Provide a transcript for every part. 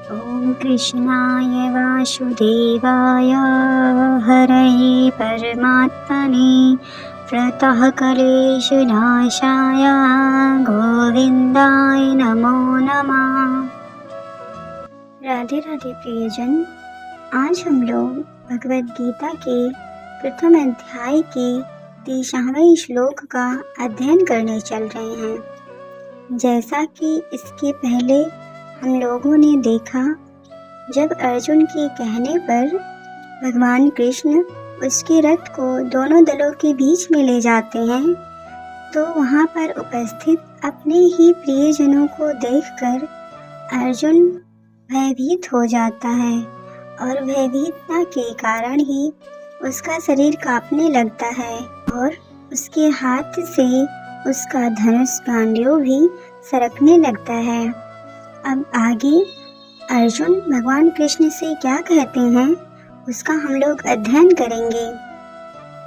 ॐ कृष्णाय वासुदेवाय हरये परमात्मने प्रणतः क्लेशनाशाय गोविन्दाय नमो नमः। राधे राधे प्रियजन, आज हम लोग भगवद गीता के प्रथम अध्याय के 30वें श्लोक का अध्ययन करने चल रहे हैं। जैसा कि इसके पहले हम लोगों ने देखा, जब अर्जुन के कहने पर भगवान कृष्ण उसके रथ को दोनों दलों के बीच में ले जाते हैं, तो वहाँ पर उपस्थित अपने ही प्रियजनों को देखकर अर्जुन भयभीत हो जाता है और भयभीतता के कारण ही उसका शरीर कांपने लगता है और उसके हाथ से उसका धनुष गांडीव भी सरकने लगता है। अब आगे अर्जुन भगवान कृष्ण से क्या कहते हैं उसका हम लोग अध्ययन करेंगे।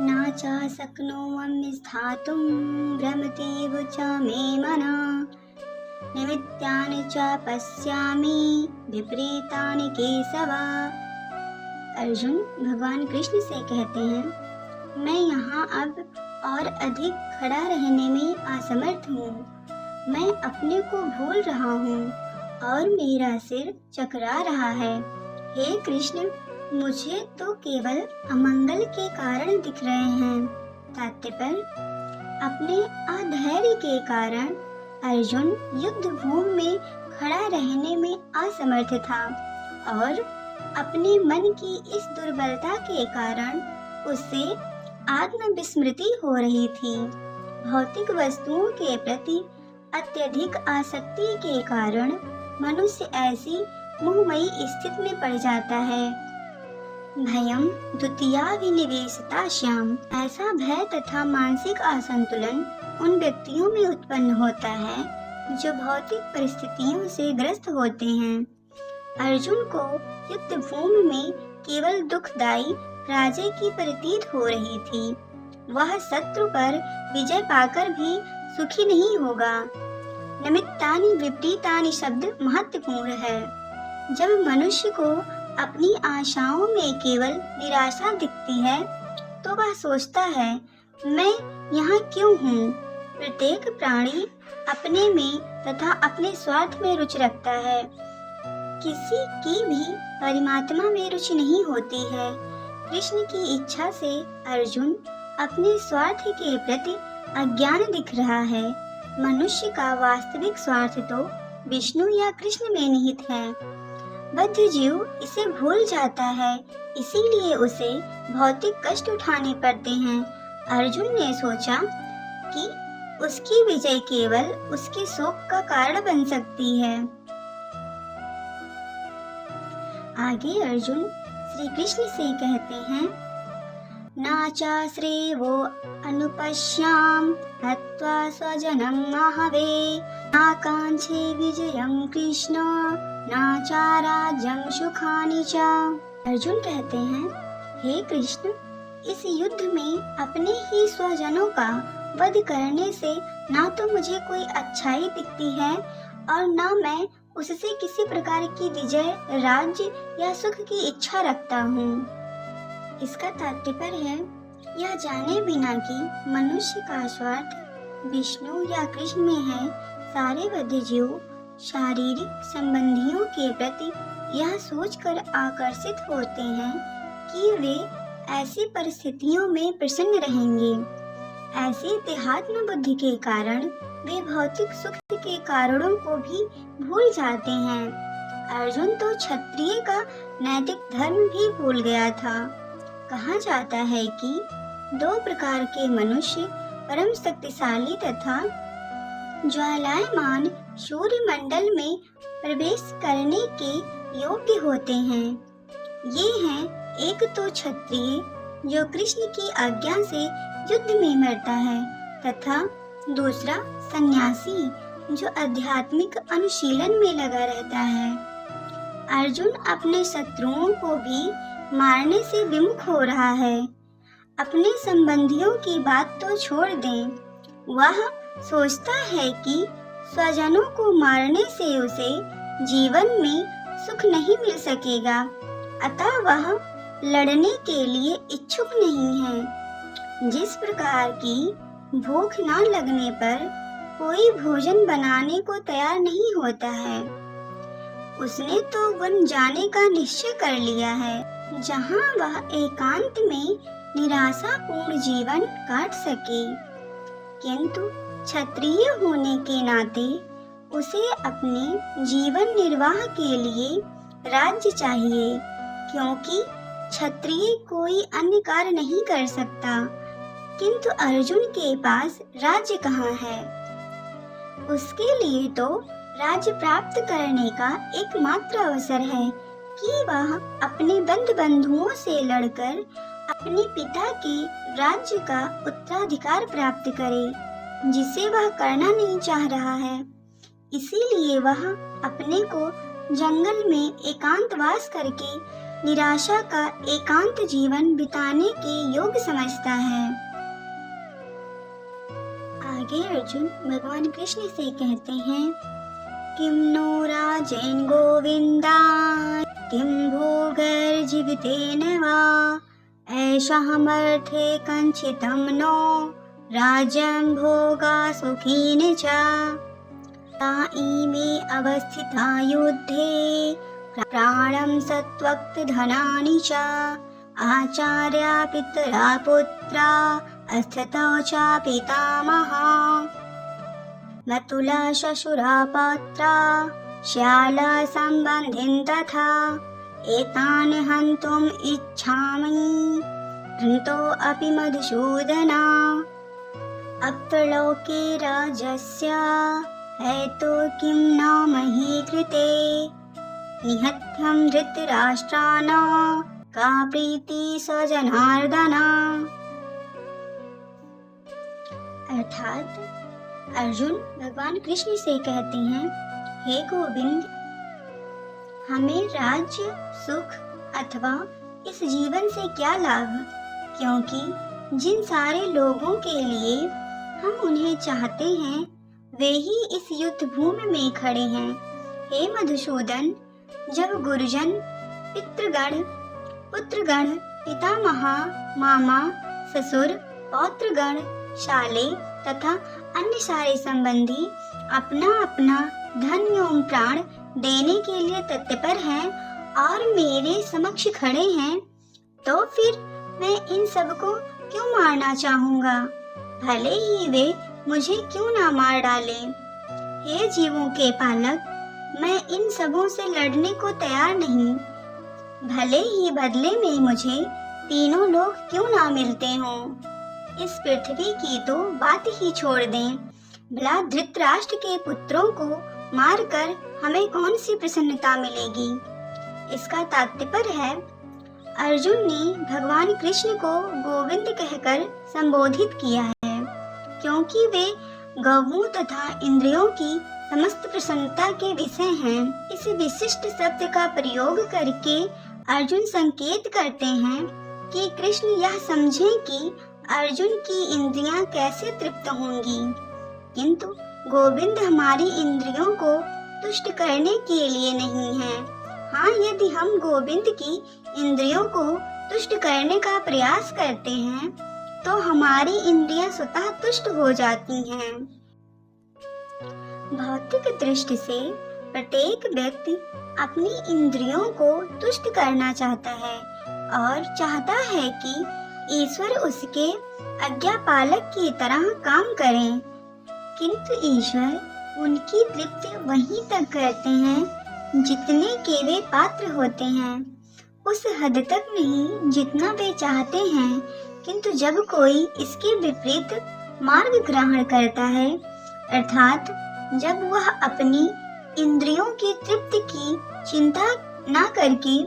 ना चा शक्नोम्य स्थातुं भ्रमतीव च मे मनः निमित्तानि च पश्यामि विपरीतानि केशव। अर्जुन भगवान कृष्ण से कहते हैं, मैं यहाँ अब और अधिक खड़ा रहने में असमर्थ हूँ। मैं अपने को भूल रहा हूँ और मेरा सिर चकरा रहा है। हे कृष्ण, मुझे तो केवल अमंगल के कारण दिख रहे हैं। तात्पर्य, अपने अधैर्य के कारण अर्जुन युद्ध भूमि में खड़ा रहने में असमर्थ था और अपने मन की इस दुर्बलता के कारण उससे आत्मविस्मृति हो रही थी। भौतिक वस्तुओं के प्रति अत्यधिक आसक्ति के कारण मनुष्य ऐसी मोहमयी स्थिति में पड़ जाता है। भयम द्वितीयाभिनिवेशतास्याम्, ऐसा भय तथा मानसिक असंतुलन उन व्यक्तियों में उत्पन्न होता है जो भौतिक परिस्थितियों से ग्रस्त होते हैं। अर्जुन को युद्ध भूमि में केवल दुखदायी पराजय की प्रतीत हो रही थी। वह शत्रु पर विजय पाकर भी सुखी नहीं होगा। निमित्तानि विपरीतानि शब्द महत्वपूर्ण है। जब मनुष्य को अपनी आशाओं में केवल निराशा दिखती है तो वह सोचता है, मैं यहाँ क्यों हूँ। प्रत्येक प्राणी अपने में तथा अपने स्वार्थ में रुचि रखता है। किसी की भी परमात्मा में रुचि नहीं होती है। कृष्ण की इच्छा से अर्जुन अपने स्वार्थ के प्रति अज्ञान दिख रहा है। मनुष्य का वास्तविक स्वार्थ तो विष्णु या कृष्ण में निहित है। बद्ध जीव इसे भूल जाता है, इसीलिए उसे भौतिक कष्ट उठाने पड़ते हैं। अर्जुन ने सोचा कि उसकी विजय केवल उसके शोक का कारण बन सकती है। आगे अर्जुन श्री कृष्ण से कहते हैं, नाचा श्रेवो अनुपश्याम हत्वा स्वजनं महवे आकांक्षे विजयं कृष्ण नाचा राज्यं सुखानि च। अर्जुन कहते हैं, हे कृष्ण, इस युद्ध में अपने ही स्वजनों का वध करने से ना तो मुझे कोई अच्छाई दिखती है और ना मैं उससे किसी प्रकार की विजय, राज्य या सुख की इच्छा रखता हूँ। इसका तात्पर्य है, यह जाने बिना कि मनुष्य का स्वार्थ विष्णु या कृष्ण में है, सारे बद्ध जीव शारीरिक संबंधियों के प्रति यह सोचकर आकर्षित होते हैं कि वे ऐसी परिस्थितियों में प्रसन्न रहेंगे। ऐसी देहात्म बुद्धि के कारण वे भौतिक सुख के कारणों को भी भूल जाते हैं। अर्जुन तो क्षत्रिय का नैतिक धर्म भी भूल गया था। कहा जाता है कि दो प्रकार के मनुष्य परम शक्तिशाली तथा ज्वालायमान सूर्य मंडल में प्रवेश करने के योग्य होते हैं। ये हैं, एक तो क्षत्रिय जो कृष्ण की आज्ञा से युद्ध में मरता है तथा दूसरा सन्यासी जो आध्यात्मिक अनुशीलन में लगा रहता है। अर्जुन अपने शत्रुओं को भी मारने से विमुख हो रहा है। अपने संबंधियों की बात तो छोड़ दें, वह सोचता है कि स्वजनों को मारने से उसे जीवन में सुख नहीं मिल सकेगा, अतः वह लड़ने के लिए इच्छुक नहीं है। जिस प्रकार की भूख न लगने पर कोई भोजन बनाने को तैयार नहीं होता है, उसने तो वन जाने का निश्चय कर लिया है, जहाँ वह एकांत में निराशापूर्ण जीवन काट सके। किंतु क्षत्रिय होने के नाते उसे अपने जीवन निर्वाह के लिए राज्य चाहिए, क्योंकि क्षत्रिय कोई अन्य कार्य नहीं कर सकता। किंतु अर्जुन के पास राज्य कहाँ है? उसके लिए तो राज्य प्राप्त करने का एकमात्र अवसर है कि वह अपने बंधुओं से लड़कर अपने पिता के राज्य का उत्तराधिकार प्राप्त करे, जिसे वह करना नहीं चाह रहा है। इसीलिए वह अपने को जंगल में एकांतवास करके निराशा का एकांत जीवन बिताने के योग्य समझता है। आगे अर्जुन भगवान कृष्ण से कहते हैं, किम नो राजेन गोविंदा किम भोगर्जीवितेन वा ऐषामर्थे कंचितं नो राज्यं भोगा सुखीन च ताइमे अवस्थिता युद्धे प्राणं सत्वक्त धनानि च आचार्या पितरा पुत्रा अस्थितौ च पितामहा मतुला शशुरा पात्रा श्याला सम्बन्धिन तथा एतान् हन्तुम् इच्छामि हन्तो अपि मधुसूदना अत्रलोके राजस्य हेतो किं न मही कृते निहत्यं धृतराष्ट्रान् का प्रीति स जनार्दन। अर्थात अर्जुन भगवान कृष्ण से कहते हैं, हे गोविंद, हमें राज्य सुख अथवा इस जीवन से क्या लाभ, क्योंकि जिन सारे लोगों के लिए हम उन्हें चाहते हैं वे ही इस युद्ध भूमि में खड़े हैं। हे मधुसूदन, जब गुरुजन, पितृगण, पुत्रगण, पितामहा, मामा, ससुर, पौत्रगण, शाले तथा अन्य सारे संबंधी अपना अपना धन एवं प्राण देने के लिए तत्पर हैं और मेरे समक्ष खड़े हैं, तो फिर मैं इन सबको क्यों मारना चाहूँगा, भले ही वे मुझे क्यों ना मार डालें। हे जीवों के पालक, मैं इन सबों से लड़ने को तैयार नहीं, भले ही बदले में मुझे तीनों लोग क्यों ना मिलते हों। इस पृथ्वी की तो बात ही छोड़ दें, भला धृतराष्ट्र के पुत्रों को मारकर हमें कौन सी प्रसन्नता मिलेगी। इसका तात्पर्य है, अर्जुन ने भगवान कृष्ण को गोविंद कहकर संबोधित किया है, क्योंकि वे गौओं तथा इंद्रियों की समस्त प्रसन्नता के विषय हैं। इस विशिष्ट शब्द का प्रयोग करके अर्जुन संकेत करते हैं कि कृष्ण यह समझें कि अर्जुन की इंद्रियां कैसे तृप्त होंगी, किंतु गोविंद हमारी इंद्रियों को तुष्ट करने के लिए नहीं है। हाँ, यदि हम गोविंद की इंद्रियों को तुष्ट करने का प्रयास करते हैं तो हमारी इंद्रियां स्वतः तुष्ट हो जाती हैं। भौतिक दृष्टि से प्रत्येक व्यक्ति अपनी इंद्रियों को तुष्ट करना चाहता है और चाहता है कि ईश्वर उसके आज्ञापालक की तरह काम करें, किंतु ईश्वर उनकी तृप्ति वहीं तक करते हैं जितने के वे पात्र होते हैं, उस हद तक नहीं जितना वे चाहते हैं। किंतु जब कोई इसके विपरीत मार्ग ग्रहण करता है, अर्थात जब वह अपनी इंद्रियों की तृप्ति की चिंता न करके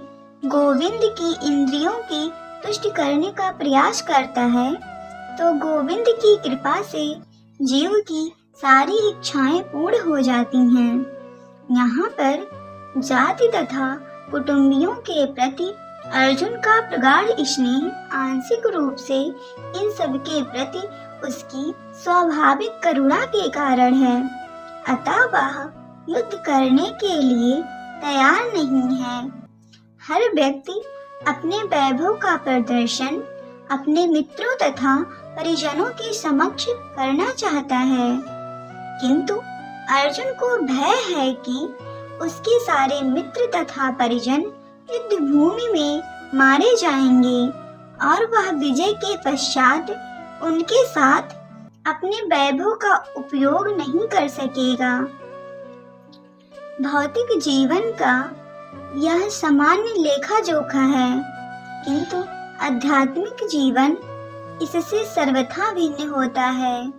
गोविंद की इंद्रियों की तुष्ट करने का प्रयास करता है, तो गोविंद की कृपा से जीव की सारी इच्छाएं पूर्ण हो जाती हैं। यहाँ पर जाति तथा कुटुंबियों के प्रति अर्जुन का प्रगाढ़ स्नेह आंशिक रूप से इन सब के प्रति उसकी स्वाभाविक करुणा के कारण है। अतः वह युद्ध करने के लिए तैयार नहीं है। हर व्यक्ति अपने वैभव का प्रदर्शन अपने मित्रों तथा परिजनों के समक्ष करना चाहता है, किंतु अर्जुन को भय है कि उसके सारे मित्र तथा परिजन युद्ध भूमि में मारे जाएंगे और वह विजय के पश्चात उनके साथ अपने वैभव का उपयोग नहीं कर सकेगा। भौतिक जीवन का यह सामान्य लेखा जोखा है, किंतु आध्यात्मिक जीवन इससे सर्वथा भिन्न होता है।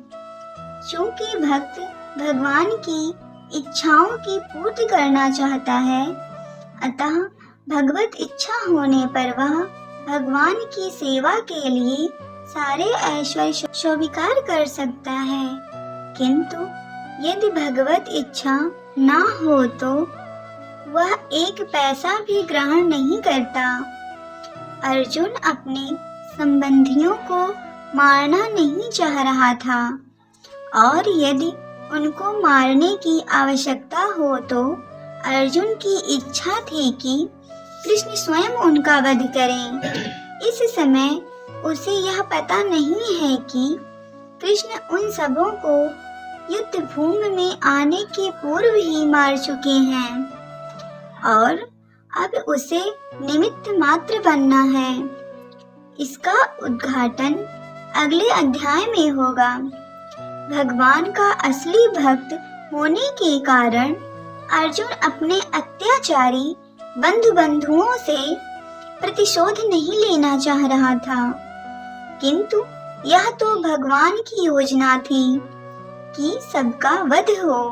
चूंकि भक्त भगवान की इच्छाओं की पूर्ति करना चाहता है, अतः भगवत इच्छा होने पर वह भगवान की सेवा के लिए सारे ऐश्वर्य स्वीकार कर सकता है। किंतु यदि भगवत इच्छा ना हो तो वह एक पैसा भी ग्रहण नहीं करता। अर्जुन अपने संबंधियों को मारना नहीं चाह रहा था, और यदि उनको मारने की आवश्यकता हो तो अर्जुन की इच्छा थी कि कृष्ण स्वयं उनका वध करें। इस समय उसे यह पता नहीं है कि कृष्ण उन सबों को युद्ध भूमि में आने के पूर्व ही मार चुके हैं और अब उसे निमित्त मात्र बनना है। इसका उद्घाटन अगले अध्याय में होगा। भगवान का असली भक्त होने के कारण अर्जुन अपने अत्याचारी बंधुओं से प्रतिशोध नहीं लेना चाह रहा था, किंतु यह तो भगवान की योजना थी कि सबका वध हो।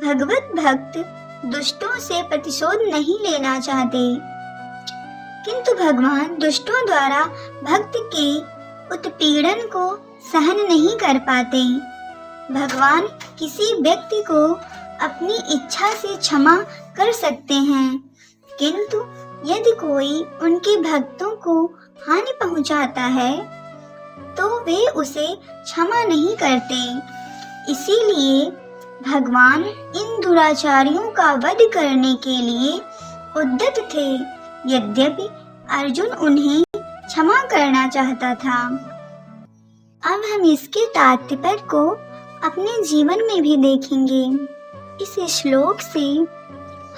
भगवत भक्त दुष्टों से प्रतिशोध नहीं लेना चाहते, किंतु भगवान दुष्टों द्वारा भक्त के उत्पीड़न को सहन नहीं कर पाते। भगवान किसी व्यक्ति को अपनी इच्छा से क्षमा कर सकते हैं, किंतु यदि कोई उनके भक्तों को हानि पहुंचाता है तो वे उसे क्षमा नहीं करते। इसीलिए भगवान इन दुराचारियों का वध करने के लिए उद्यत थे, यद्यपि अर्जुन उन्हें क्षमा करना चाहता था। अब हम इसके तात्पर्य को अपने जीवन में भी देखेंगे। इस श्लोक से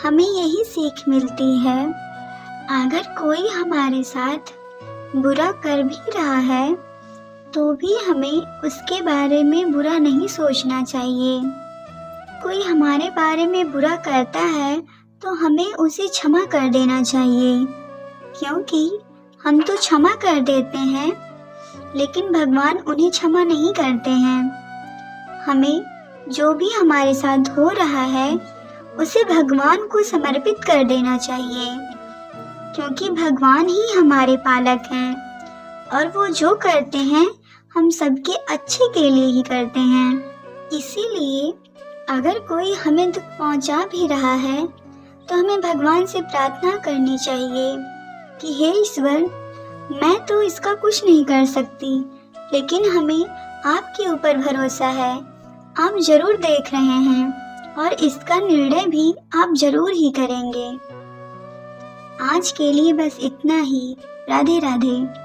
हमें यही सीख मिलती है, अगर कोई हमारे साथ बुरा कर भी रहा है तो भी हमें उसके बारे में बुरा नहीं सोचना चाहिए। कोई हमारे बारे में बुरा करता है तो हमें उसे क्षमा कर देना चाहिए, क्योंकि हम तो क्षमा कर देते हैं लेकिन भगवान उन्हें क्षमा नहीं करते हैं। हमें जो भी हमारे साथ हो रहा है उसे भगवान को समर्पित कर देना चाहिए, क्योंकि भगवान ही हमारे पालक हैं और वो जो करते हैं हम सबके अच्छे के लिए ही करते हैं। इसीलिए अगर कोई हमें दुख पहुंचा भी रहा है तो हमें भगवान से प्रार्थना करनी चाहिए कि हे ईश्वर, मैं तो इसका कुछ नहीं कर सकती, लेकिन हमें आपके ऊपर भरोसा है। आप जरूर देख रहे हैं और इसका निर्णय भी आप जरूर ही करेंगे। आज के लिए बस इतना ही। राधे राधे।